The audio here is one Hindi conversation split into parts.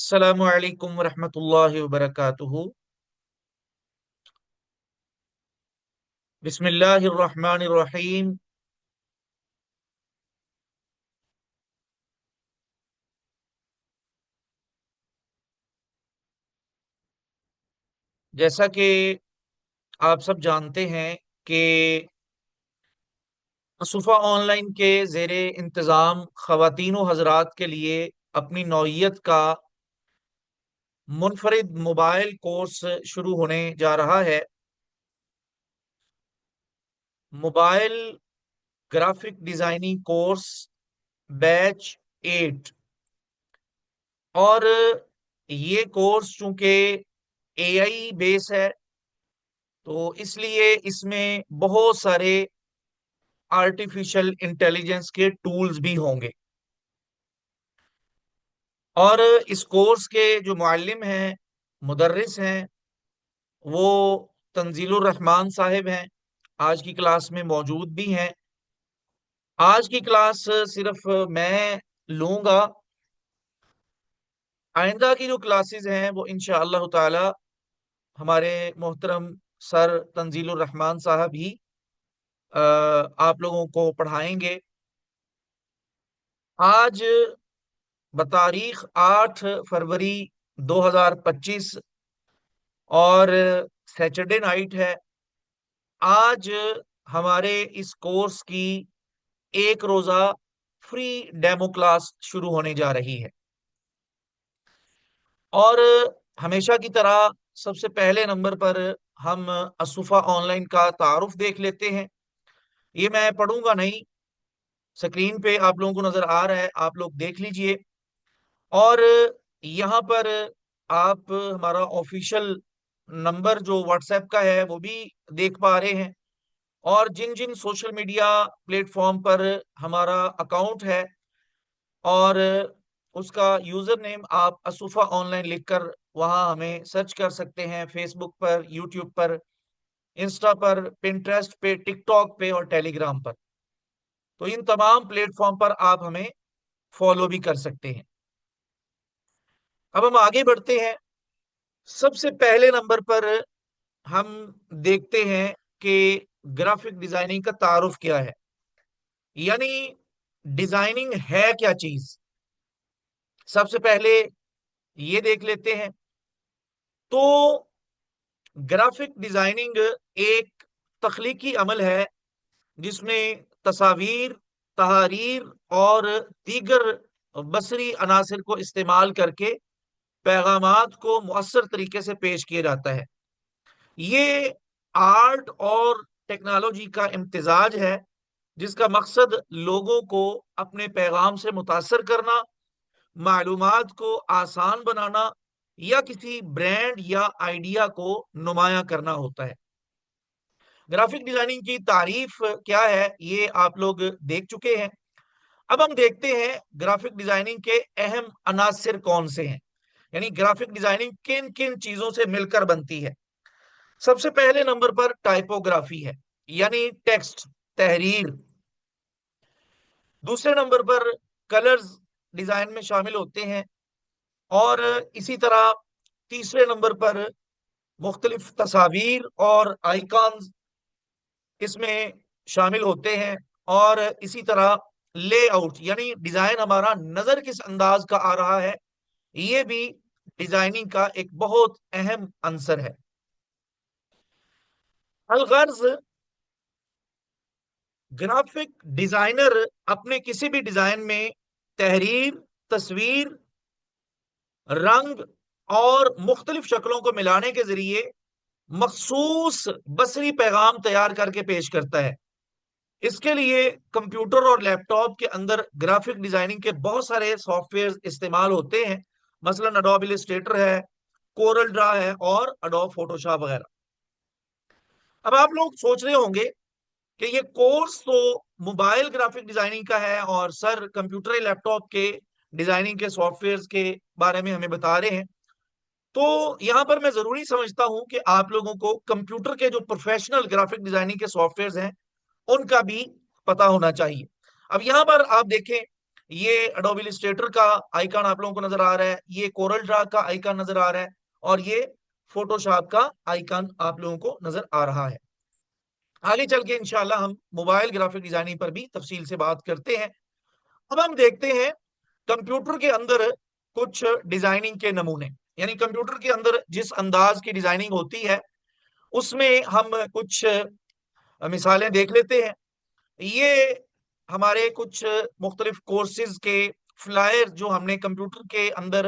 अस्सलामु अलैकुम वरहमतुल्लाहि वबरकातुहू। बिस्मिल्लाहिर रहमानिर रहीम। जैसा कि आप सब जानते हैं कि सुफ़ा ऑनलाइन के ज़ेरे इंतज़ाम ख़वातीन व हज़रात के लिए अपनी नौइयत का मुनफरिद मोबाइल कोर्स शुरू होने जा रहा है। Mobile graphic designing course batch 8। और ये कोर्स चूंकि एआई बेस है, तो इसलिए इसमें बहुत सारे आर्टिफिशियल इंटेलिजेंस के टूल्स भी होंगे। और इस कोर्स के जो मुअल्लिम हैं, मुदर्रिस हैं, वो तंजीलुर रहमान साहिब हैं। आज की क्लास में मौजूद भी हैं। आज की क्लास सिर्फ मैं लूंगा। आइंदा की जो क्लासेस हैं वो इंशाअल्लाह ताला हमारे मोहतरम सर तंजीलुर रहमान साहब ही आप लोगों को पढ़ाएंगे। आज बतारीख 8 फरवरी 2025 और सैटरडे नाइट है। आज हमारे इस कोर्स की एक रोजा फ्री डेमो क्लास शुरू होने जा रही है। और हमेशा की तरह सबसे पहले नंबर पर हम असुफा ऑनलाइन का तारुफ देख लेते हैं। ये मैं पढ़ूंगा नहीं, स्क्रीन पे आप लोगों को नजर आ रहा है, आप लोग देख लीजिए। और यहाँ पर आप हमारा ऑफिशियल नंबर जो व्हाट्सएप का है वो भी देख पा रहे हैं। और जिन जिन सोशल मीडिया प्लेटफॉर्म पर हमारा अकाउंट है और उसका यूजर नेम आप असुफा ऑनलाइन लिखकर वहां हमें सर्च कर सकते हैं। फेसबुक पर, यूट्यूब पर, इंस्टा पर, पिंटरेस्ट पे, टिकटॉक पे और टेलीग्राम पर। तो इन तमाम प्लेटफॉर्म पर आप हमें फॉलो भी कर सकते हैं। अब हम आगे बढ़ते हैं। सबसे पहले नंबर पर हम देखते हैं कि ग्राफिक डिजाइनिंग का तारुफ क्या है, यानी डिजाइनिंग है क्या चीज। सबसे पहले ये देख लेते हैं। तो ग्राफिक डिजाइनिंग एक तख्लीकी अमल है जिसमें तस्वीर, तहारीर और दीगर बसरी अनासर को इस्तेमाल करके पैगामात को मुअस्सर तरीके से पेश किया जाता है। ये आर्ट और टेक्नोलॉजी का इम्तिजाज है जिसका मकसद लोगों को अपने पैगाम से मुतासर करना, मालूमात को आसान बनाना या किसी ब्रांड या आइडिया को नुमाया करना होता है। ग्राफिक डिजाइनिंग की तारीफ क्या है ये आप लोग देख चुके हैं। अब हम देखते हैं ग्राफिक डिजाइनिंग के अहम अनासिर कौन से हैं, यानी ग्राफिक डिजाइनिंग किन किन चीजों से मिलकर बनती है। सबसे पहले नंबर पर टाइपोग्राफी है, यानी टेक्स्ट, तहरीर। दूसरे नंबर पर कलर्स डिजाइन में शामिल होते हैं। और इसी तरह तीसरे नंबर पर मुख्तलिफ तस्वीर और आइकॉन्स इसमें शामिल होते हैं। और इसी तरह लेआउट, यानी डिजाइन हमारा नजर किस अंदाज का आ रहा है, ये भी डिजाइनिंग का एक बहुत अहम अंसर है। अलगर्ज, ग्राफिक डिजाइनर अपने किसी भी डिजाइन में तहरीर, तस्वीर, रंग और मुख्तलिफ शक्लों को मिलाने के जरिए मखसूस बसरी पैगाम तैयार करके पेश करता है। इसके लिए कंप्यूटर और लैपटॉप के अंदर ग्राफिक डिजाइनिंग के बहुत सारे सॉफ्टवेयर इस्तेमाल होते हैं। मसलन अडोब इलस्ट्रेटर है, कोरल ड्रा है और अडोब फोटोशॉप वगैरह। अब आप लोग सोच रहे होंगे कि ये कोर्स तो मोबाइल ग्राफिक डिजाइनिंग का है और सर कंप्यूटर या लैपटॉप के डिजाइनिंग के सॉफ्टवेयर के बारे में हमें बता रहे हैं। तो यहां पर मैं जरूरी समझता हूं कि आप लोगों को कंप्यूटर के जो प्रोफेशनल ग्राफिक डिजाइनिंग के सॉफ्टवेयर हैं उनका भी पता होना चाहिए। अब यहां पर आप देखें ये एडोब इलस्ट्रेटर का आइकन आप लोगों को नजर आ रहा है, ये कोरल ड्रा का आइकन नजर आ रहा है, और ये फोटोशॉप का आइकन आप लोगों को नजर आ रहा है। आगे चल के इंशाल्लाह हम मोबाइल ग्राफिक डिजाइनिंग पर भी तफसील से बात करते हैं। अब हम देखते हैं कंप्यूटर के अंदर कुछ डिजाइनिंग के नमूने, यानी कंप्यूटर के अंदर जिस अंदाज की डिजाइनिंग होती है उसमें हम कुछ मिसालें देख लेते हैं। ये हमारे कुछ मुख्तलिफ कोर्सेज के फ्लायर जो हमने कंप्यूटर के अंदर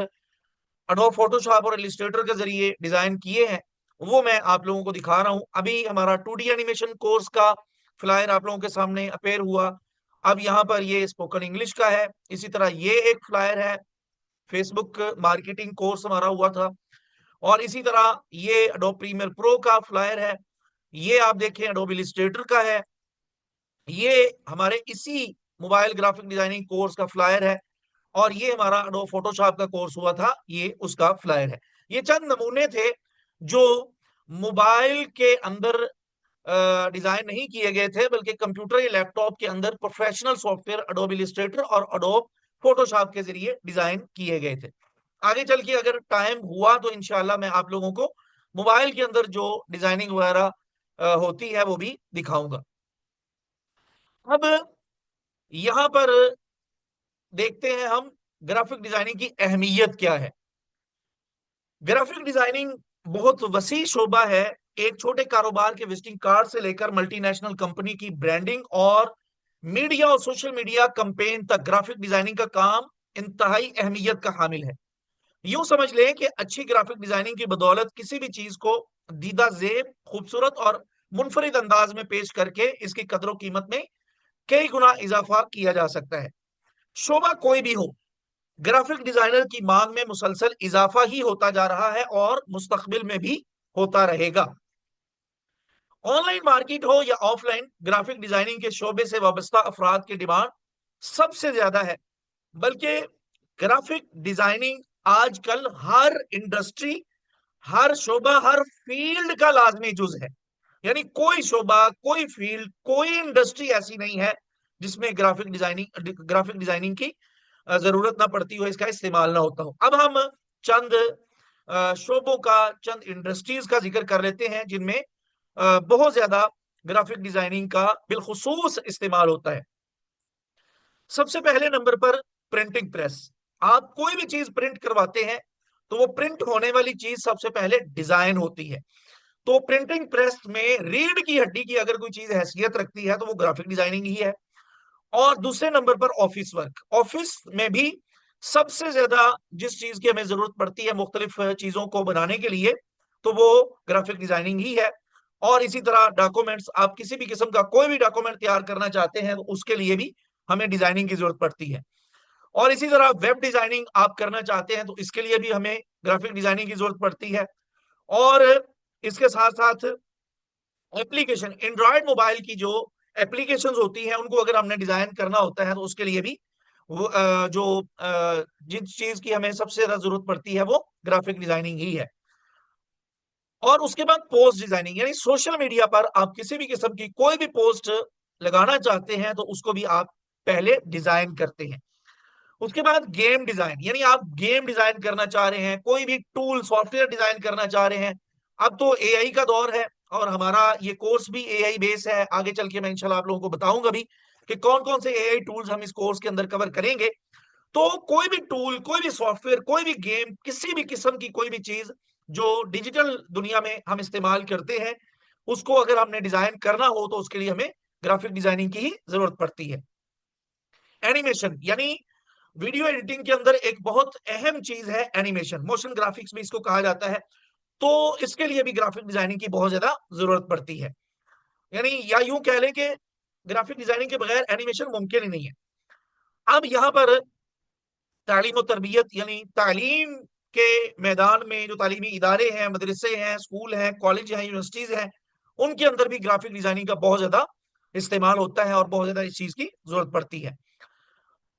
एडोब फोटोशॉप और इलस्ट्रेटर के जरिए डिजाइन किए हैं, वो मैं आप लोगों को दिखा रहा हूं। अभी हमारा 2D एनिमेशन कोर्स का फ्लायर आप लोगों के सामने अपेयर हुआ। अब यहाँ पर ये स्पोकन इंग्लिश का है। इसी तरह ये एक फ्लायर है, फेसबुक मार्केटिंग कोर्स हमारा हुआ था। और इसी तरह ये एडोब प्रीमियर प्रो का फ्लायर है। ये आप देखें एडोब इलस्ट्रेटर का है। ये हमारे इसी मोबाइल ग्राफिक डिजाइनिंग कोर्स का फ्लायर है। और ये हमारा एडोब फोटोशॉप का कोर्स हुआ था, ये उसका फ्लायर है। ये चंद नमूने थे जो मोबाइल के अंदर डिजाइन नहीं किए गए थे, बल्कि कंप्यूटर या लैपटॉप के अंदर प्रोफेशनल सॉफ्टवेयर एडोब इलस्ट्रेटर और एडोब फोटोशॉप के जरिए डिजाइन किए गए थे। आगे चल के अगर टाइम हुआ तो इंशाल्लाह मैं आप लोगों को मोबाइल के अंदर जो डिजाइनिंग वगैरह होती है वो भी दिखाऊंगा। अब यहां पर देखते हैं हम ग्राफिक डिजाइनिंग की अहमियत क्या है। ग्राफिक डिजाइनिंग बहुत वसी शोबा है। एक छोटे कारोबार के विजिटिंग कार्ड से लेकर मल्टीनेशनल कंपनी की ब्रांडिंग और मीडिया और सोशल मीडिया कंपेन तक ग्राफिक डिजाइनिंग का काम इंतहाई अहमियत का हामिल है। यूं समझ लें कि अच्छी ग्राफिक डिजाइनिंग की बदौलत किसी भी चीज को दीदा जेब, खूबसूरत और मुनफरिद अंदाज में पेश करके इसकी कदर कीमत में कई गुना इजाफा किया जा सकता है। शोबा कोई भी हो, ग्राफिक डिजाइनर की मांग में मुसलसल इजाफा ही होता जा रहा है और मुस्तकबिल में भी होता रहेगा। ऑनलाइन मार्केट हो या ऑफलाइन, ग्राफिक डिजाइनिंग के शोबे से वाबस्ता अफराद की डिमांड सबसे ज्यादा है। बल्कि ग्राफिक डिजाइनिंग आजकल हर इंडस्ट्री, हर शोबा, हर फील्ड का लाजमी जुज है। यानी कोई शोबा, कोई फील्ड, कोई इंडस्ट्री ऐसी नहीं है जिसमें ग्राफिक डिजाइनिंग की जरूरत ना पड़ती हो, इसका इस्तेमाल ना होता हो। अब हम चंद शोबों का, चंद इंडस्ट्रीज का जिक्र कर लेते हैं जिनमें बहुत ज्यादा ग्राफिक डिजाइनिंग का बिलखुसूस इस्तेमाल होता है। सबसे पहले नंबर पर प्रिंटिंग प्रेस। आप कोई भी चीज प्रिंट करवाते हैं तो वो प्रिंट होने वाली चीज सबसे पहले डिजाइन होती है। तो प्रिंटिंग प्रेस में रीढ़ की हड्डी की अगर कोई चीज हैसियत रखती है तो वो ग्राफिक डिजाइनिंग ही है। और दूसरे नंबर पर ऑफिस वर्क। ऑफिस में भी सबसे ज्यादा जिस चीज की हमें जरूरत पड़ती है मुख्तलिफ चीजों को बनाने के लिए, तो वो ग्राफिक डिजाइनिंग ही है। और इसी तरह डॉक्यूमेंट्स, आप किसी भी किस्म का कोई भी डॉक्यूमेंट तैयार करना चाहते हैं तो उसके लिए भी हमें डिजाइनिंग की जरूरत पड़ती है। और इसी तरह वेब डिजाइनिंग आप करना चाहते हैं तो इसके लिए भी हमें ग्राफिक डिजाइनिंग की जरूरत पड़ती है। और इसके साथ साथ एप्लीकेशन, एंड्रॉयड मोबाइल की जो एप्लीकेशंस होती हैं उनको अगर हमने डिजाइन करना होता है तो उसके लिए भी वो जिस चीज की हमें सबसे ज्यादा जरूरत पड़ती है वो ग्राफिक डिजाइनिंग ही है। और उसके बाद पोस्ट डिजाइनिंग, यानी सोशल मीडिया पर आप किसी भी किस्म की कोई भी पोस्ट लगाना चाहते हैं तो उसको भी आप पहले डिजाइन करते हैं। उसके बाद गेम डिजाइन, यानी आप गेम डिजाइन करना चाह रहे हैं, कोई भी टूल सॉफ्टवेयर डिजाइन करना चाह रहे हैं। अब तो एआई का दौर है और हमारा ये कोर्स भी एआई बेस है। आगे चल के मैं इंशाल्लाह आप लोगों को बताऊंगा भी कि कौन कौन से एआई टूल्स हम इस कोर्स के अंदर कवर करेंगे। तो कोई भी टूल, कोई भी सॉफ्टवेयर, कोई भी गेम, किसी भी किस्म की कोई भी चीज जो डिजिटल दुनिया में हम इस्तेमाल करते हैं, उसको अगर हमने डिजाइन करना हो तो उसके लिए हमें ग्राफिक डिजाइनिंग की ही जरूरत पड़ती है। एनिमेशन, यानी वीडियो एडिटिंग के अंदर एक बहुत अहम चीज है एनिमेशन, मोशन ग्राफिक्स भी इसको कहा जाता है। तो इसके लिए भी ग्राफिक डिजाइनिंग की बहुत ज्यादा जरूरत पड़ती है। यानी या यूं कह लें कि ग्राफिक डिजाइनिंग के बगैर एनिमेशन मुमकिन ही नहीं है। अब यहाँ पर तालीम और तरबियत, यानी तालीम के मैदान में जो तालीमी इदारे हैं, मदरसे हैं, स्कूल हैं, कॉलेज हैं, यूनिवर्सिटीज हैं, उनके अंदर भी ग्राफिक डिजाइनिंग का बहुत ज्यादा इस्तेमाल होता है और बहुत ज्यादा इस चीज की जरूरत पड़ती है।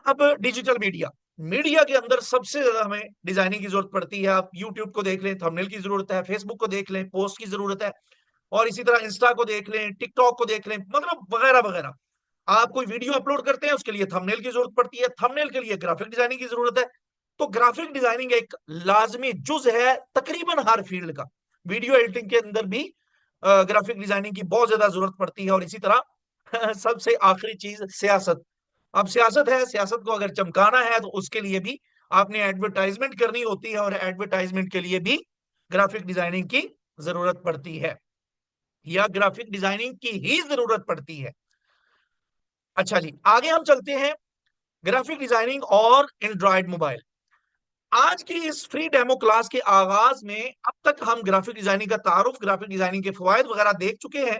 अब डिजिटल मीडिया, मीडिया के अंदर सबसे ज्यादा हमें डिजाइनिंग की जरूरत पड़ती है। आप यूट्यूब को देख लें, थंबनेल की जरूरत है, फेसबुक को देख लें, पोस्ट की जरूरत है, और इसी तरह इंस्टा को देख लें, टिकटॉक को देख लें, मतलब वगैरह वगैरह। आप कोई वीडियो अपलोड करते हैं, उसके लिए थंबनेल की जरूरत पड़ती है, थंबनेल के लिए ग्राफिक डिजाइनिंग की जरूरत है। तो ग्राफिक डिजाइनिंग एक लाजमी जुज है तकरीबन हर फील्ड का। वीडियो एडिटिंग के अंदर भी ग्राफिक डिजाइनिंग की बहुत ज्यादा जरूरत पड़ती है। और इसी तरह सबसे आखिरी चीज सियासत। अब सियासत है, सियासत को अगर चमकाना है तो उसके लिए भी आपने एडवर्टाइजमेंट करनी होती है, और एडवर्टाइजमेंट के लिए भी ग्राफिक डिजाइनिंग की जरूरत पड़ती है, या ग्राफिक डिजाइनिंग की ही जरूरत पड़ती है। अच्छा जी, आगे हम चलते हैं। ग्राफिक डिजाइनिंग और एंड्रॉयड मोबाइल। आज की इस फ्री डेमो क्लास के आगाज में अब तक हम ग्राफिक डिजाइनिंग का तारुफ, ग्राफिक डिजाइनिंग के फवायद वगैरह देख चुके हैं।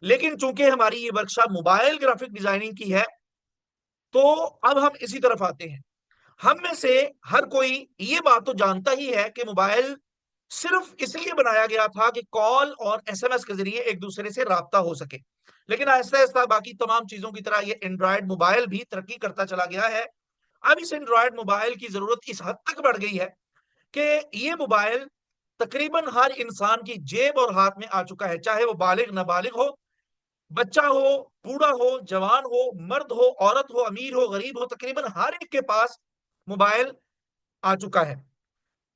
लेकिन चूंकि हमारी ये वर्कशॉप मोबाइल ग्राफिक डिजाइनिंग की है, तो अब हम इसी तरफ आते हैं। हम में से हर कोई ये बात तो जानता ही है कि मोबाइल सिर्फ इसलिए बनाया गया था कि कॉल और एसएमएस के जरिए एक दूसरे से राब्ता हो सके। लेकिन आहिस्ता आहिस्ता बाकी तमाम चीजों की तरह ये एंड्रॉयड मोबाइल भी तरक्की करता चला गया है। अब इस एंड्रॉयड मोबाइल की जरूरत इस हद तक बढ़ गई है कि ये मोबाइल तकरीबन हर इंसान की जेब और हाथ में आ चुका है, चाहे वो बालिग नाबालिग हो, बच्चा हो, बूढ़ा हो, जवान हो, मर्द हो, औरत हो, अमीर हो, गरीब हो, तकरीबन हर एक के पास मोबाइल आ चुका है।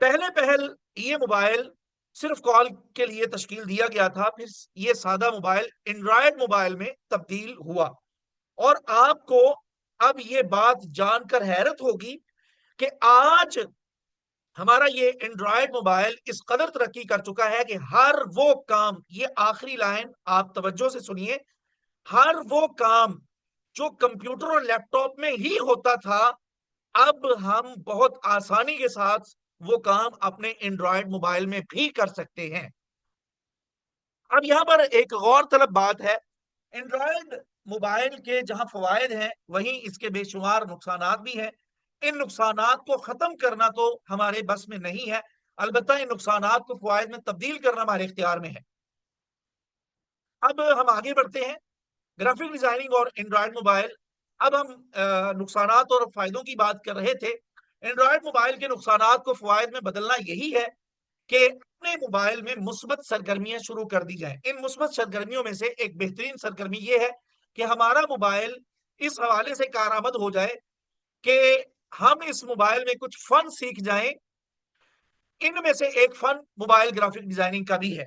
पहले पहल ये मोबाइल सिर्फ कॉल के लिए तश्कील दिया गया था, फिर ये सादा मोबाइल एंड्रॉयड मोबाइल में तब्दील हुआ। और आपको अब ये बात जानकर हैरत होगी कि आज हमारा ये एंड्रॉयड मोबाइल इस कदर तरक्की कर चुका है कि हर वो काम, ये आखिरी लाइन आप तवज्जो से सुनिए, हर वो काम जो कंप्यूटर और लैपटॉप में ही होता था, अब हम बहुत आसानी के साथ वो काम अपने एंड्रॉयड मोबाइल में भी कर सकते हैं। अब यहां पर एक गौर तलब बात है, एंड्रॉयड मोबाइल के जहां फवायद हैं वहीं इसके बेशुमार नुकसानात भी हैं। इन नुकसानात को खत्म करना तो हमारे बस में नहीं है, अलबत्ता इन नुकसानात को फवायद में तब्दील करना हमारे इख्तियार में है। अब हम आगे बढ़ते हैं। ग्राफिक डिजाइनिंग और एंड्रॉयड मोबाइल। अब हम नुकसानात और फायदों की बात कर रहे थे। एंड्रॉयड मोबाइल के नुकसानात को फवायद में बदलना यही है कि अपने मोबाइल में मुस्बत सरगर्मियां शुरू कर दी जाए। इन मुस्बत सरगर्मियों में से एक बेहतरीन सरगर्मी यह है कि हमारा मोबाइल इस हवाले से कारआमद हो जाए कि हम इस मोबाइल में कुछ फन सीख जाएं। इनमें से एक फन मोबाइल ग्राफिक डिजाइनिंग का भी है।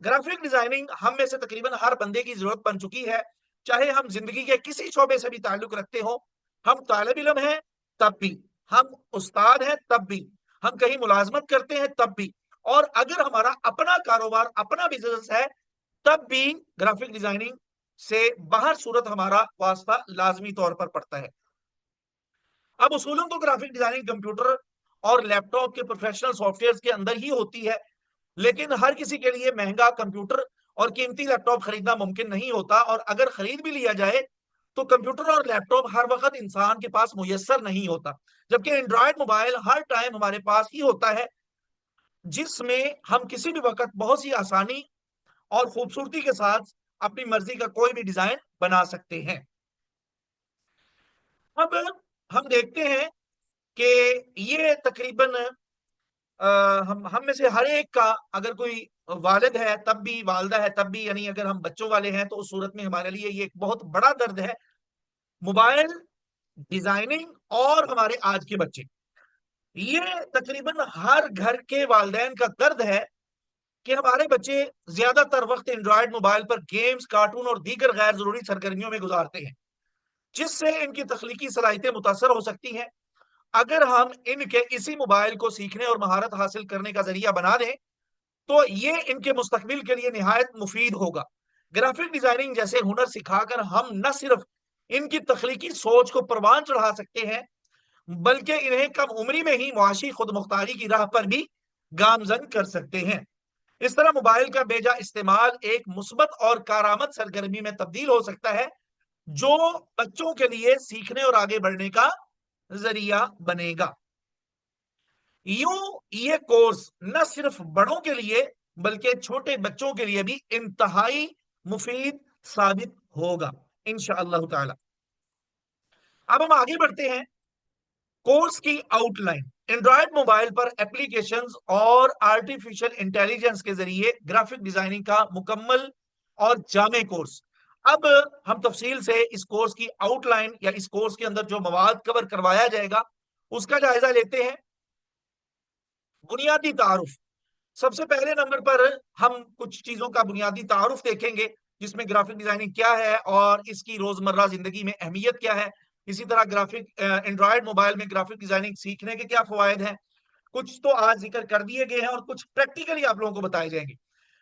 ग्राफिक डिजाइनिंग हम में से तकरीबन हर बंदे की जरूरत बन चुकी है, चाहे हम जिंदगी के किसी शोबे से भी ताल्लुक रखते हो। हम तालिब इल्म हैं तब भी, हम उस्ताद हैं तब भी, हम कहीं मुलाजमत करते हैं तब भी, और अगर हमारा अपना कारोबार, अपना बिजनेस है, तब भी ग्राफिक डिजाइनिंग से बाहर सूरत हमारा वास्ता लाजमी तौर पर पड़ता है। अब उसूलन तो ग्राफिक डिजाइनिंग कंप्यूटर और लैपटॉप के प्रोफेशनल सॉफ्टवेयर के अंदर ही होती है, लेकिन हर किसी के लिए महंगा कंप्यूटर और कीमती लैपटॉप खरीदना मुमकिन नहीं होता। और अगर खरीद भी लिया जाए तो कंप्यूटर और लैपटॉप हर वक्त इंसान के पास मुयसर नहीं होता, जबकि एंड्रॉयड मोबाइल हर टाइम हमारे पास ही होता है, जिसमें हम किसी भी वक्त बहुत सी आसानी और खूबसूरती के साथ अपनी मर्जी का कोई भी डिजाइन बना सकते हैं। अब हम देखते हैं कि ये तकरीबन हम में से हर एक का, अगर कोई वालिद है तब भी, वालदा है तब भी, यानी अगर हम बच्चों वाले हैं तो उस सूरत में हमारे लिए ये एक बहुत बड़ा दर्द है। मोबाइल डिजाइनिंग और हमारे आज के बच्चे, ये तकरीबन हर घर के वालदैन का दर्द है कि हमारे बच्चे ज्यादातर वक्त एंड्रॉयड मोबाइल पर गेम्स, कार्टून और दीगर गैर जरूरी सरगर्मियों में गुजारते हैं, जिससे इनकी तख्लीकी सलाहियतें मुतासर हो सकती हैं। अगर हम इनके इसी मोबाइल को सीखने और महारत हासिल करने का जरिया बना दें तो ये इनके मुस्तकबिल के लिए निहायत मुफीद होगा। ग्राफिक डिजाइनिंग जैसे हुनर सिखाकर हम न सिर्फ इनकी तख्लीकी सोच को परवान चढ़ा सकते हैं, बल्कि इन्हें कम उम्री में ही मुआशी खुद मुख्तारी की राह पर भी गामजन कर सकते हैं। इस तरह मोबाइल का बेजा इस्तेमाल एक मुस्बत और कारआमद सरगर्मी में तब्दील हो सकता है, जो बच्चों के लिए सीखने और आगे बढ़ने का जरिया बनेगा। यूं ये कोर्स न सिर्फ बड़ों के लिए बल्कि छोटे बच्चों के लिए भी इंतहाई मुफीद साबित होगा इंशाअल्लाह ताला। अब हम आगे बढ़ते हैं। कोर्स की आउटलाइन। एंड्रॉयड मोबाइल पर एप्लीकेशंस और आर्टिफिशियल इंटेलिजेंस के जरिए ग्राफिक डिजाइनिंग का मुकम्मल और जामे कोर्स। अब हम तफसील से इस कोर्स की आउटलाइन या इस कोर्स के अंदर जो मवाद कवर करवाया जाएगा उसका जायजा लेते हैं। बुनियादी तारुफ। सबसे पहले नंबर पर हम कुछ चीजों का बुनियादी तारुफ देखेंगे, जिसमें ग्राफिक डिजाइनिंग क्या है और इसकी रोजमर्रा जिंदगी में अहमियत क्या है। इसी तरह ग्राफिक एंड्रॉयड मोबाइल में ग्राफिक डिजाइनिंग सीखने के क्या फवायद हैं, कुछ तो आज जिक्र कर दिए गए हैं और कुछ प्रैक्टिकली आप लोगों को बताए जाएंगे।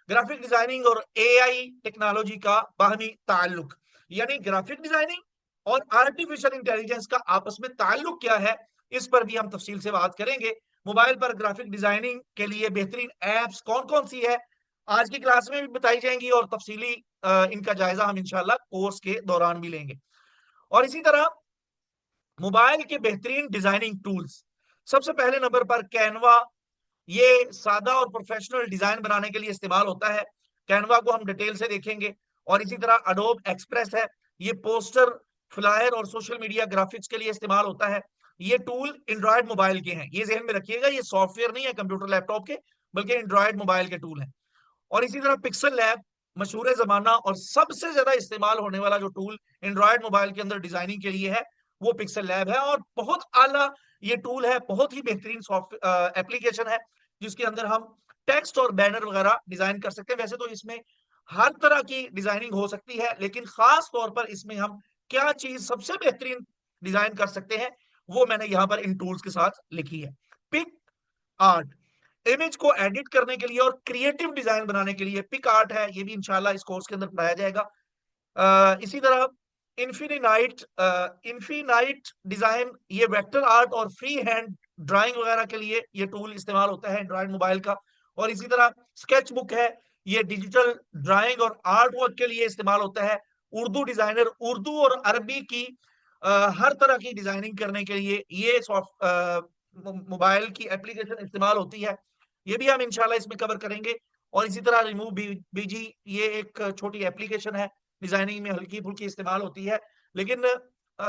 ग्राफिक डिजाइनिंग और एआई टेक्नोलॉजी का बाहमी ताल्लुक, यानी ग्राफिक डिजाइनिंग और आर्टिफिशियल इंटेलिजेंस का आपस में ताल्लुक क्या है, इस पर भी हम तफसील से बात करेंगे। मोबाइल पर ग्राफिक डिजाइनिंग के लिए बेहतरीन एप्स कौन कौन सी है, आज की क्लास में भी बताई जाएंगी और तफसीली इनका जायजा हम इंशाल्लाह कोर्स के दौरान भी लेंगे। और इसी तरह मोबाइल के बेहतरीन डिजाइनिंग टूल्स, सबसे पहले नंबर पर कैनवा। ये सादा और प्रोफेशनल डिजाइन बनाने के लिए इस्तेमाल होता है। कैनवा को हम डिटेल से देखेंगे। और इसी तरह अडोब एक्सप्रेस है, ये पोस्टर, फ्लायर और सोशल मीडिया ग्राफिक्स के लिए इस्तेमाल होता है। ये टूल एंड्रॉयड मोबाइल के हैं, ये ज़हन में रखिएगा, ये सॉफ्टवेयर नहीं है कंप्यूटर लैपटॉप के, बल्कि एंड्रॉयड मोबाइल के टूल हैं। और इसी तरह पिक्सल लैब, मशहूर जमाना और सबसे ज्यादा इस्तेमाल होने वाला जो टूल एंड्रॉयड मोबाइल के अंदर डिजाइनिंग के लिए है वो पिक्सल लैब है। और बहुत आला ये टूल है, बहुत ही बेहतरीन सॉफ्ट एप्लीकेशन है, जिसके अंदर हम टेक्स्ट और बैनर वगैरह डिजाइन कर सकते हैं। वैसे तो इसमें हर तरह की डिजाइनिंग हो सकती है, लेकिन खास तौर पर इसमें हम क्या चीज सबसे बेहतरीन डिजाइन कर सकते हैं वो मैंने यहाँ पर इन टूल्स के साथ लिखी है। पिक आर्ट, इमेज को एडिट करने के लिए और क्रिएटिव डिजाइन बनाने के लिए पिक आर्ट है, ये भी इंशाल्लाह इस कोर्स के अंदर पढ़ाया जाएगा। इसी तरह इन्फिनाइट इन्फिनाइट डिजाइन, ये वेक्टर आर्ट और फ्री हैंड ड्राइंग वगैरह के लिए ये टूल इस्तेमाल होता है एंड्रॉइड मोबाइल का। और इसी तरह स्केच बुक है, ये डिजिटल ड्राइंग और आर्ट वर्क के लिए इस्तेमाल होता है। उर्दू डिजाइनर उर्दू और अरबी की हर तरह की डिजाइनिंग करने के लिए ये सॉफ्ट मोबाइल की एप्लीकेशन इस्तेमाल होती है, ये भी हम इंशाल्लाह इसमें कवर करेंगे। और इसी तरह रिमूव बीजी, ये एक छोटी एप्लीकेशन है, डिजाइनिंग में हल्की फुल्की इस्तेमाल होती है, लेकिन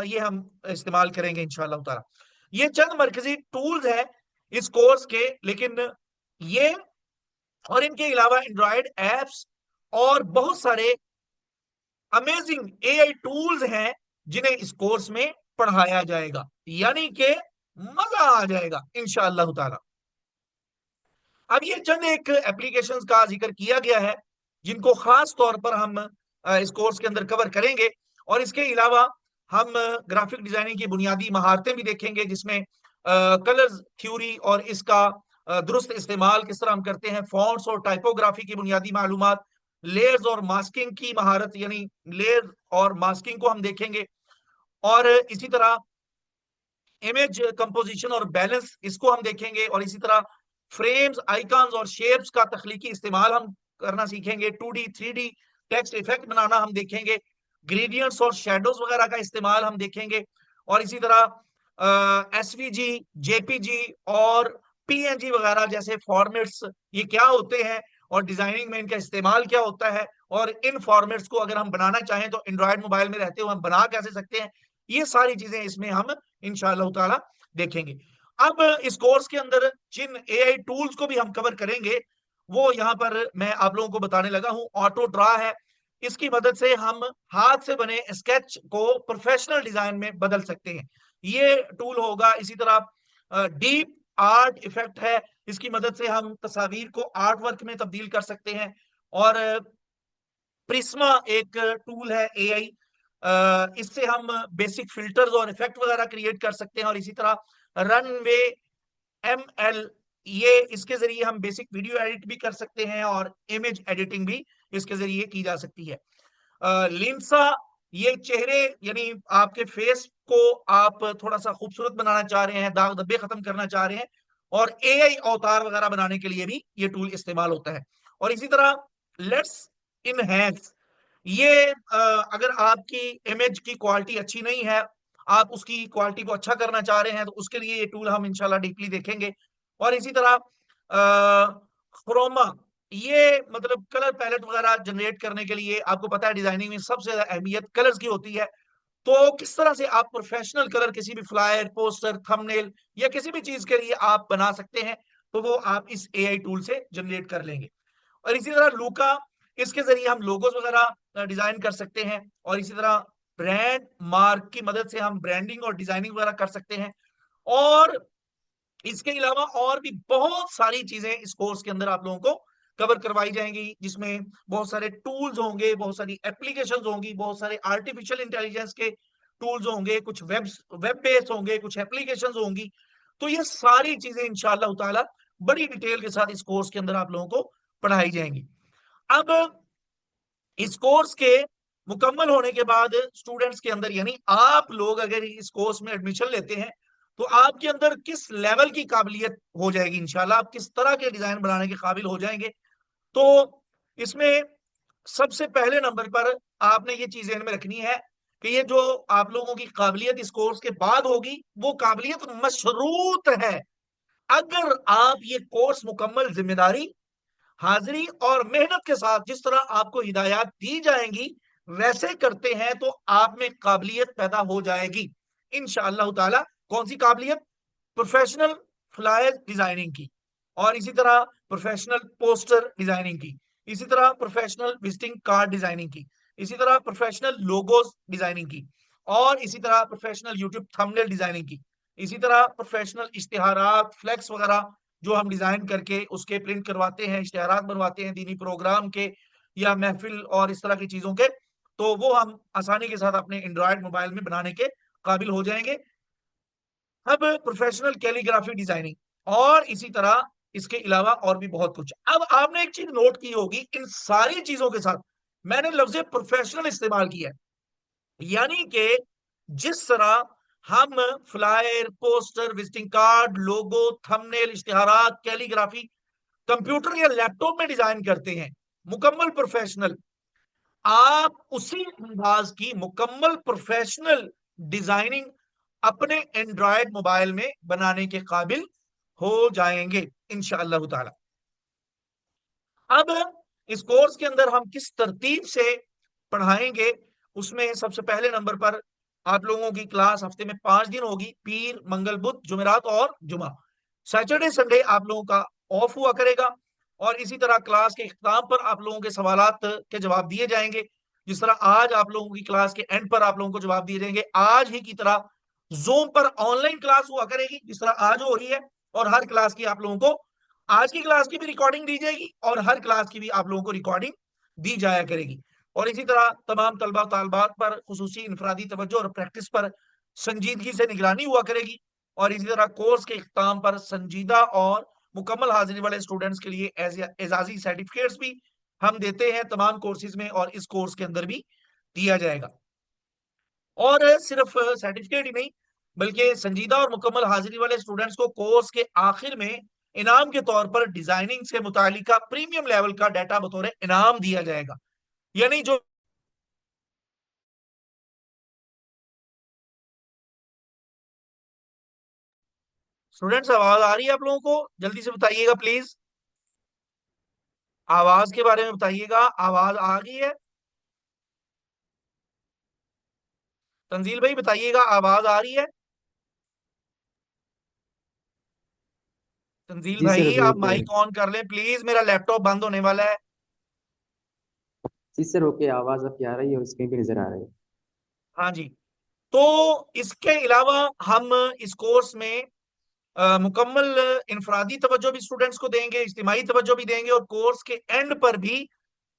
ये हम इस्तेमाल करेंगे इंशाल्लाह ताला। ये चंद मरकजी टूल्स है इस कोर्स के, लेकिन ये और इनके अलावा एंड्रॉयड एप्स और बहुत सारे अमेजिंग एआई टूल्स हैं जिन्हें इस कोर्स में पढ़ाया जाएगा, यानी कि मजा आ जाएगा इंशाअल्लाह ताला। अब ये चंद एक एप्लीकेशंस का जिक्र किया गया है जिनको खास तौर पर हम इस कोर्स के अंदर कवर करेंगे। और इसके अलावा हम ग्राफिक डिजाइनिंग की बुनियादी महारतें भी देखेंगे, जिसमें कलर्स थ्योरी और इसका दुरुस्त इस्तेमाल किस तरह हम करते हैं, फॉन्ट्स और टाइपोग्राफी की बुनियादी मालूमात, लेयर्स और मास्किंग की महारत, यानी लेयर और मास्किंग को हम देखेंगे। और इसी तरह इमेज कंपोजिशन और बैलेंस, इसको हम देखेंगे। और इसी तरह फ्रेम्स, आइकॉन्स और शेप्स का तख्लीकी इस्तेमाल हम करना सीखेंगे। 2D 3D टेक्स्ट इफेक्ट बनाना हम देखेंगे। ग्रेडियंट्स और शेडोज वगैरह का इस्तेमाल हम देखेंगे। और इसी तरह एसवीजी, जेपीजी और पीएनजी वगैरह जैसे फॉर्मेट्स ये क्या होते हैं और डिजाइनिंग में इनका इस्तेमाल क्या होता है, और इन फॉर्मेट्स को अगर हम बनाना चाहें तो एंड्रॉयड मोबाइल में रहते हुए हम बना कैसे सकते हैं, ये सारी चीजें इसमें हम इंशाअल्लाह ताला देखेंगे। अब इस कोर्स के अंदर जिन एआई टूल्स को भी हम कवर करेंगे वो यहाँ पर मैं आप लोगों को बताने लगा हूं। ऑटो ड्रा है, इसकी मदद से हम हाथ से बने स्केच को प्रोफेशनल डिजाइन में बदल सकते हैं, ये टूल होगा। इसी तरह डीप आर्ट इफेक्ट है, इसकी मदद से हम तस्वीर को आर्ट वर्क में तब्दील कर सकते हैं। और प्रिज्मा एक टूल है एआई, इससे हम बेसिक फिल्टर्स और इफेक्ट वगैरह क्रिएट कर सकते हैं। और इसी तरह रनवे एमएल, ये इसके जरिए हम बेसिक वीडियो एडिट भी कर सकते हैं और इमेज एडिटिंग भी इसके जरिए की जा सकती है। लिंसा, ये चेहरे यानी आपके फेस को आप थोड़ा सा खूबसूरत बनाना चाह रहे हैं, दाग धब्बे खत्म करना चाह रहे हैं, और एआई अवतार वगैरह बनाने के लिए भी ये टूल इस्तेमाल होता है। और इसी तरह लेट्स इनहैंस, ये अगर आपकी इमेज की क्वालिटी अच्छी नहीं है, आप उसकी क्वालिटी को अच्छा करना चाह रहे हैं, तो उसके लिए ये टूल हम इंशाल्लाह डीपली देखेंगे। और इसी तरह क्रोमा, ये मतलब कलर पैलेट वगैरह जनरेट करने के लिए, आपको पता है डिजाइनिंग में सबसे ज्यादा अहमियत कलर्स की होती है, तो किस तरह से आप प्रोफेशनल कलर किसी भी फ्लायर, पोस्टर, थंबनेल या किसी भी चीज के लिए आप बना सकते हैं, तो वो आप इस एआई टूल से जनरेट कर लेंगे। और इसी तरह लूका, इसके जरिए हम लोगोस वगैरह डिजाइन कर सकते हैं, और इसी तरह ब्रांड मार्क की मदद से हम ब्रांडिंग और डिजाइनिंग वगैरह कर सकते हैं। और इसके अलावा और भी बहुत सारी चीजें इस कोर्स के अंदर आप लोगों को कवर करवाई जाएंगी, जिसमें बहुत सारे टूल्स होंगे, बहुत सारी एप्लीकेशंस होंगी, बहुत सारे आर्टिफिशियल इंटेलिजेंस के टूल्स होंगे, कुछ वेब बेस्ड होंगे, कुछ एप्लीकेशंस होंगी। तो ये सारी चीजें इंशाअल्लाह ताला बड़ी डिटेल के साथ इस कोर्स के अंदर आप लोगों को पढ़ाई जाएंगी। अब इस कोर्स के मुकम्मल होने के बाद स्टूडेंट्स के अंदर, यानी आप लोग अगर इस कोर्स में एडमिशन लेते हैं, तो आपके अंदर किस लेवल की काबिलियत हो जाएगी इंशाल्लाह, आप किस तरह के डिजाइन बनाने के काबिल हो जाएंगे। तो इसमें सबसे पहले नंबर पर आपने ये चीज ध्यान में रखनी है कि ये जो आप लोगों की काबिलियत इस कोर्स के बाद होगी, वो काबिलियत मशरूत है। अगर आप ये कोर्स मुकम्मल जिम्मेदारी, हाजिरी और मेहनत के साथ जिस तरह आपको हिदायत दी जाएंगी वैसे करते हैं, तो आप में काबिलियत पैदा हो जाएगी इंशाअल्लाह ताला। कौन सी काबिलियत? प्रोफेशनल फ्लायर डिजाइनिंग की, और इसी तरह प्रोफेशनल पोस्टर डिजाइनिंग की, इसी तरह प्रोफेशनल विजिटिंग कार्ड डिजाइनिंग की, इसी तरह प्रोफेशनल लोगोस डिजाइनिंग की, और इसी तरह प्रोफेशनल यूट्यूब थंबनेल डिजाइनिंग की, इसी तरह प्रोफेशनल इश्तिहारात फ्लैक्स वगैरह जो हम डिजाइन करके उसके प्रिंट करवाते हैं, इश्तिहारात बनवाते हैं दीनी प्रोग्राम के या महफिल और इस तरह की चीजों के, तो वो हम आसानी के साथ अपने एंड्रॉयड मोबाइल में बनाने के काबिल हो जाएंगे। अब प्रोफेशनल कैलीग्राफी डिजाइनिंग और इसी तरह इसके अलावा और भी बहुत कुछ। अब आपने एक चीज नोट की होगी, इन सारी चीजों के साथ मैंने लफ्ज प्रोफेशनल इस्तेमाल किया है, यानी कि जिस तरह हम फ्लायर, पोस्टर, विजिटिंग कार्ड, लोगो, थंबनेल, इश्तिहारात, कैलीग्राफी कंप्यूटर या लैपटॉप में डिजाइन करते हैं, मुकम्मल प्रोफेशनल, आप उसी अंदाज की मुकम्मल प्रोफेशनल डिजाइनिंग अपने एंड्रॉयड मोबाइल में बनाने के काबिल हो जाएंगे इंशाअल्लाह ताला। अब इस कोर्स के अंदर हम किस तरतीब से पढ़ाएंगे, उसमें सबसे पहले नंबर पर आप लोगों की क्लास हफ्ते में 5 दिन होगी, पीर, मंगल, बुध, जुमेरात और जुमा। सैटरडे संडे आप लोगों का ऑफ हुआ करेगा, और इसी तरह क्लास के इख्तिताम पर आप लोगों के सवालात के जवाब दिए जाएंगे। जिस तरह आज आप लोगों की क्लास के एंड पर आप लोगों को जवाब दिए जाएंगे, आज ही की तरह जूम पर ऑनलाइन क्लास हुआ करेगी जिस तरह आज हो रही है, और हर क्लास की आप लोगों को आज की क्लास की भी रिकॉर्डिंग दी जाएगी, और हर क्लास की भी आप लोगों को रिकॉर्डिंग दी जाया करेगी। और इसी तरह तमाम तलबा तालबात पर खुसूसी इनफरादी तवज्जो और प्रैक्टिस पर संजीदगी से निगरानी हुआ करेगी। और इसी तरह कोर्स के इख्तिताम पर संजीदा और मुकम्मल हाजिरी वाले स्टूडेंट्स के लिए एजाजी सर्टिफिकेट्स भी हम देते हैं तमाम कोर्सेज में, और इस कोर्स के अंदर भी दिया जाएगा। और सिर्फ सर्टिफिकेट ही नहीं, बल्कि संजीदा और मुकम्मल हाजिरी वाले स्टूडेंट्स को कोर्स के आखिर में इनाम के तौर पर डिजाइनिंग से मुतालिका प्रीमियम लेवल का डाटा बतौर इनाम दिया जाएगा। यानी जो स्टूडेंट्स, आवाज आ रही है आप लोगों को? जल्दी से बताइएगा प्लीज, आवाज के बारे में बताइएगा, आवाज आ गई है? तंजील भाई बताइएगा, आवाज आ रही है? तंजील जी सर, भाई ओके आप ओके। माइक ऑन कर लें प्लीज, मेरा लैपटॉप बंद होने वाला है। जी सर, ओके, आवाज आपकी आ रही है और इसमें भी नजर आ रही है। हाँ जी। तो इसके अलावा हम इस कोर्स में मुकम्मल इनफरादी तवज्जो भी स्टूडेंट्स को देंगे, इज्तिमाई तवज्जो भी देंगे, और कोर्स के एंड पर भी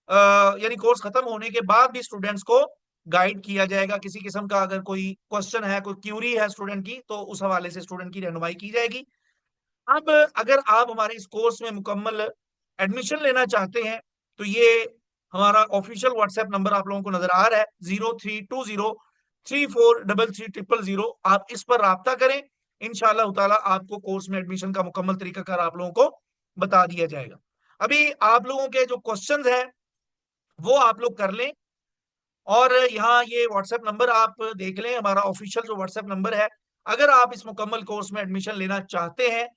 यानी कोर्स खत्म होने के बाद भी स्टूडेंट्स को गाइड किया जाएगा। किसी किस्म का अगर कोई क्वेश्चन है, कोई क्यूरी है स्टूडेंट की, तो उस हवाले से स्टूडेंट की रहनुमाई की जाएगी। अब अगर आप हमारे इस कोर्स में मुकम्मल एडमिशन लेना चाहते हैं, तो ये हमारा ऑफिशियल व्हाट्सएप नंबर आप लोगों को नजर आ रहा है, 0320343300। आप इस पर राब्ता करें, इंशाअल्लाह ताला आपको कोर्स में एडमिशन का मुकम्मल तरीकाकार आप लोगों को बता दिया जाएगा। अभी आप लोगों के जो क्वेश्चंस हैं वो आप लोग कर लें, और यहाँ ये व्हाट्सएप नंबर आप देख लें, हमारा ऑफिशियल जो व्हाट्सएप नंबर है। अगर आप इस मुकम्मल कोर्स में एडमिशन लेना चाहते हैं,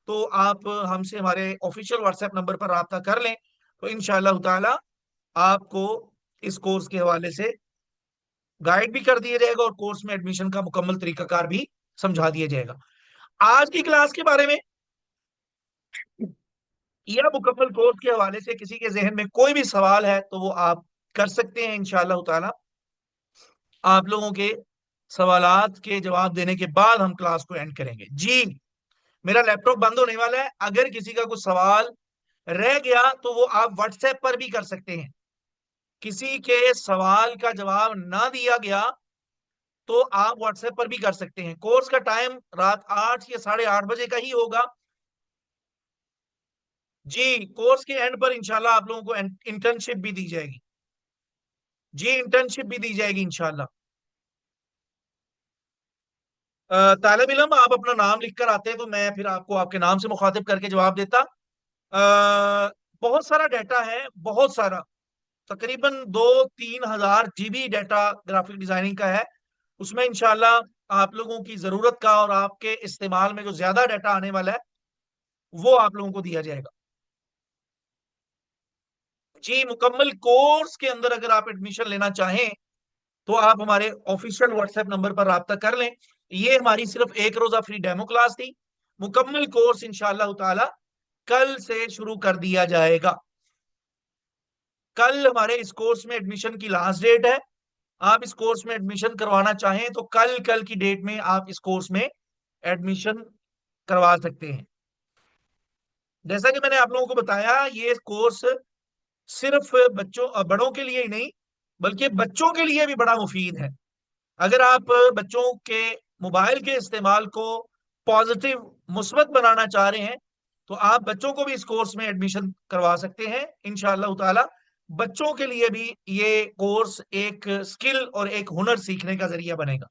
तो आप हमसे हमारे ऑफिशियल व्हाट्सएप नंबर पर राब्ता कर लें, तो इंशाअल्लाह ताला आपको इस कोर्स के हवाले से गाइड भी कर दिया जाएगा, और कोर्स में एडमिशन का मुकम्मल तरीकाकार भी समझा दिया जाएगा। आज की क्लास के बारे में या मुकम्मल कोर्स के हवाले से किसी के जहन में कोई भी सवाल है तो वो आप कर सकते हैं इंशाअल्लाह ताला। आप लोगों के सवालात के जवाब देने के बाद हम क्लास को एंड करेंगे जी। मेरा लैपटॉप बंद होने वाला है, अगर किसी का कुछ सवाल रह गया तो वो आप व्हाट्सएप पर भी कर सकते हैं। किसी के सवाल का जवाब ना दिया गया तो आप व्हाट्सएप पर भी कर सकते हैं। कोर्स का टाइम रात 8 या 8:30 बजे का ही होगा जी। कोर्स के एंड पर इंशाल्लाह आप लोगों को इंटर्नशिप भी दी जाएगी जी, इंटर्नशिप भी दी जाएगी इंशाल्लाह। तालिब इल्म आप अपना नाम लिख कर आते हैं तो मैं फिर आपको आपके नाम से मुखातिब करके जवाब देता। बहुत सारा डाटा है, बहुत सारा, तकरीबन 2-3 हजार GB डाटा ग्राफिक डिजाइनिंग का है। उसमें इंशाल्लाह आप लोगों की जरूरत का और आपके इस्तेमाल में जो ज्यादा डाटा आने वाला है वो आप लोगों को दिया जाएगा जी। मुकम्मल कोर्स के अंदर अगर आप एडमिशन लेना चाहें तो आप हमारे ऑफिशियल व्हाट्सएप नंबर पर राब्ता कर लें। ये हमारी सिर्फ एक रोजा फ्री डेमो क्लास थी। मुकम्मल कोर्स इंशाअल्लाह ताला कल से शुरू कर दिया जाएगा। कल हमारे इस कोर्स में एडमिशन की लास्ट डेट है। आप इस कोर्स में एडमिशन करवाना चाहें तो कल कल की डेट में आप इस कोर्स में एडमिशन करवा सकते हैं। जैसा कि मैंने आप लोगों को बताया, ये कोर्स सिर्फ बच्चों बड़ों के लिए ही नहीं बल्कि बच्चों के लिए भी बड़ा मुफीद है। अगर आप बच्चों के मोबाइल के इस्तेमाल को पॉजिटिव मुस्बत बनाना चाह रहे हैं तो आप बच्चों को भी इस कोर्स में एडमिशन करवा सकते हैं इंशाअल्लाह ताला। बच्चों के लिए भी ये कोर्स एक स्किल और एक हुनर सीखने का जरिया बनेगा।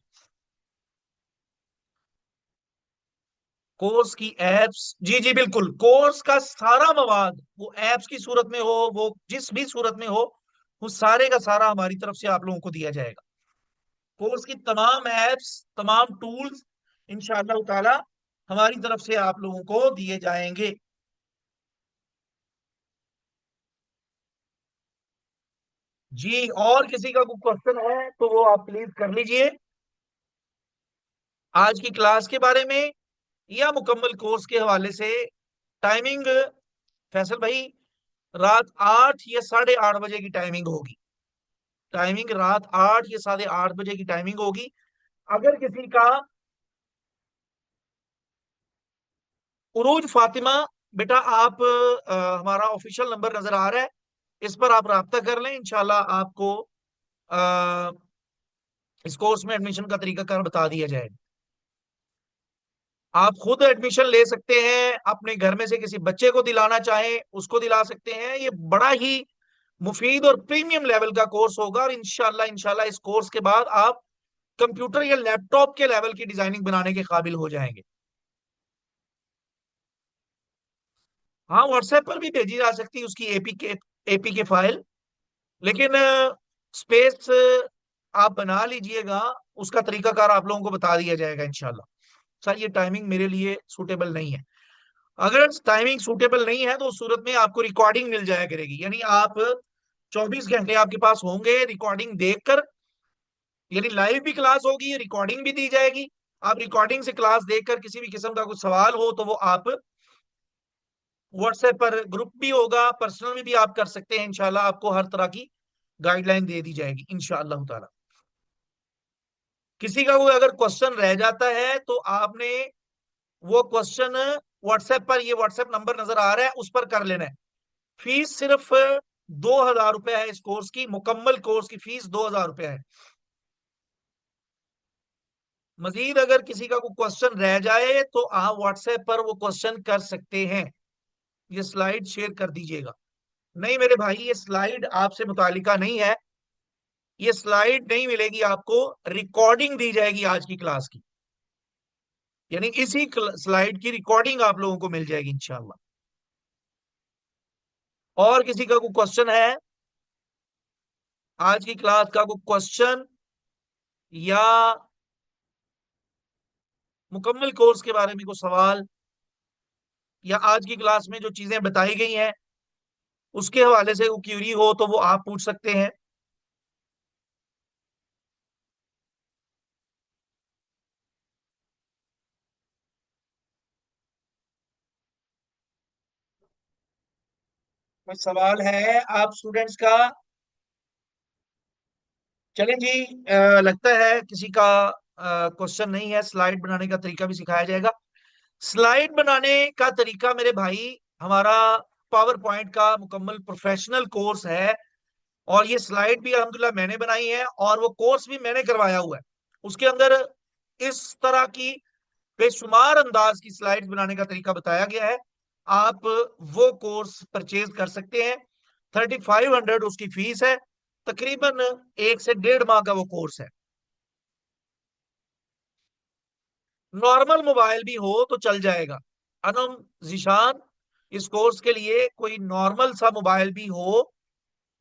कोर्स की एप्स, जी जी बिल्कुल, कोर्स का सारा मवाद वो एप्स की सूरत में हो, वो जिस भी सूरत में हो, वो सारे का सारा हमारी तरफ से आप लोगों को दिया जाएगा। कोर्स की तमाम एप्स, तमाम टूल्स इंशाअल्लाह ताला हमारी तरफ से आप लोगों को दिए जाएंगे जी। और किसी का कोई क्वेश्चन है तो वो आप प्लीज कर लीजिए आज की क्लास के बारे में या मुकम्मल कोर्स के हवाले से। टाइमिंग फैसल भाई, रात 8 या 8:30 बजे की टाइमिंग होगी। टाइमिंग रात 8 या 8:30 बजे की टाइमिंग होगी। अगर किसी का उरूज फातिमा, बेटा आप हमारा ऑफिशियल नंबर नजर आ रहा है, इस पर आप राब्ता कर लें, इंशाल्लाह आपको अ, इस कोर्स में एडमिशन का तरीकाकार बता दिया जाएगा। आप खुद एडमिशन ले सकते हैं, अपने घर में से किसी बच्चे को दिलाना चाहें उसको दिला सकते हैं। ये बड़ा ही मुफीद और प्रीमियम लेवल का कोर्स होगा और इंशाल्लाह इंशाल्लाह इस कोर्स के बाद आप कंप्यूटर या लैपटॉप के लेवल की डिजाइनिंग बनाने के काबिल हो जाएंगे। हाँ, व्हाट्सएप पर भी भेजी जा सकती है उसकी एपी के फाइल, लेकिन स्पेस आप बना लीजिएगा। उसका तरीकाकार आप लोगों को बता दिया जाएगा इंशाल्लाह। सर ये टाइमिंग मेरे लिए सूटेबल नहीं है। अगर टाइमिंग सूटेबल नहीं है तो उस सूरत में आपको रिकॉर्डिंग मिल जाया करेगी, यानी आप 24 घंटे आपके पास होंगे रिकॉर्डिंग देखकर। यानी लाइव भी क्लास होगी, रिकॉर्डिंग भी दी जाएगी। आप रिकॉर्डिंग से क्लास देखकर किसी भी किस्म का कुछ सवाल हो तो वो आप व्हाट्सएप पर ग्रुप भी होगा, पर्सनल में भी आप कर सकते हैं। इंशाल्लाह आपको हर तरह की गाइडलाइन दे दी जाएगी इंशाअल्लाह ताला। किसी का कोई अगर क्वेश्चन रह जाता है तो आपने वो क्वेश्चन व्हाट्सएप पर, ये व्हाट्सएप नंबर नजर आ रहा है उस पर कर लेना है। फीस सिर्फ 2,000 रुपये है। इस कोर्स की मुकम्मल कोर्स की फीस 2,000 रुपये है। मजीद अगर किसी का कोई क्वेश्चन रह जाए तो आप व्हाट्सएप पर वो क्वेश्चन कर सकते हैं। ये स्लाइड शेयर कर दीजिएगा। नहीं मेरे भाई, ये स्लाइड आपसे मुतालिका नहीं है। ये स्लाइड नहीं मिलेगी आपको, रिकॉर्डिंग दी जाएगी आज की क्लास की। यानी इसी स्लाइड की रिकॉर्डिंग आप लोगों को मिल जाएगी इंशाल्लाह। और किसी का कोई क्वेश्चन है आज की क्लास का, कोई क्वेश्चन या मुकम्मल कोर्स के बारे में कोई सवाल, या आज की क्लास में जो चीजें बताई गई हैं उसके हवाले से कोई क्यूरी हो तो वो आप पूछ सकते हैं। कोई सवाल है आप स्टूडेंट्स का? चलें जी। लगता है किसी का क्वेश्चन नहीं है। स्लाइड बनाने का तरीका भी सिखाया जाएगा। स्लाइड बनाने का तरीका मेरे भाई, हमारा पावर पॉइंट का मुकम्मल प्रोफेशनल कोर्स है। और ये स्लाइड भी अल्हम्दुलिल्लाह मैंने बनाई है, और वो कोर्स भी मैंने करवाया हुआ है। उसके अंदर इस तरह की बेशुमार अंदाज की स्लाइड्स बनाने का तरीका बताया गया है। आप वो कोर्स परचेज कर सकते हैं। 3500 उसकी फीस है। तकरीबन 1 से 1.5 माह का वो कोर्स है। नॉर्मल मोबाइल भी हो तो चल जाएगा। अनम जीशान, इस कोर्स के लिए कोई नॉर्मल सा मोबाइल भी हो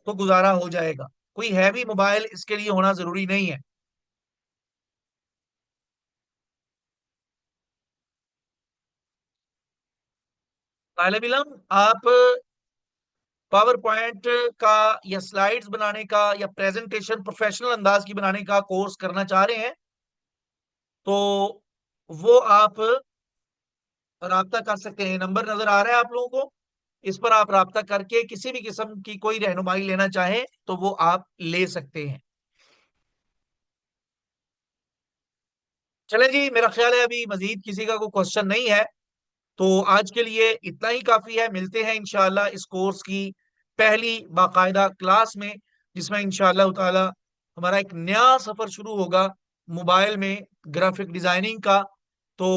तो गुजारा हो जाएगा। कोई हैवी मोबाइल इसके लिए होना जरूरी नहीं है। तालिब इल्म, आप पावर पॉइंट का या स्लाइड्स बनाने का या प्रेजेंटेशन प्रोफेशनल अंदाज की बनाने का कोर्स करना चाह रहे हैं, तो वो आप राब्ता कर सकते हैं। नंबर नजर आ रहा है आप लोगों को? इस पर आप राब्ता करके किसी भी किस्म की कोई रहनुमाई लेना चाहें तो वो आप ले सकते हैं। चले जी, मेरा ख्याल है अभी मजीद किसी का कोई क्वेश्चन नहीं है। तो आज के लिए इतना ही काफी है। मिलते हैं इंशाल्लाह इस कोर्स की पहली बाकायदा क्लास में, जिसमें इंशाल्लाह ताला हमारा एक नया सफर शुरू होगा मोबाइल में ग्राफिक डिजाइनिंग का। तो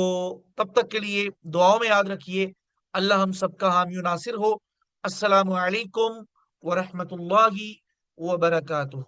तब तक के लिए दुआओं में याद रखिए। अल्लाह हम सबका हामी नासिर हो। अस्सलामु अलैकुम व रहमतुल्लाहि व बरकातुहू।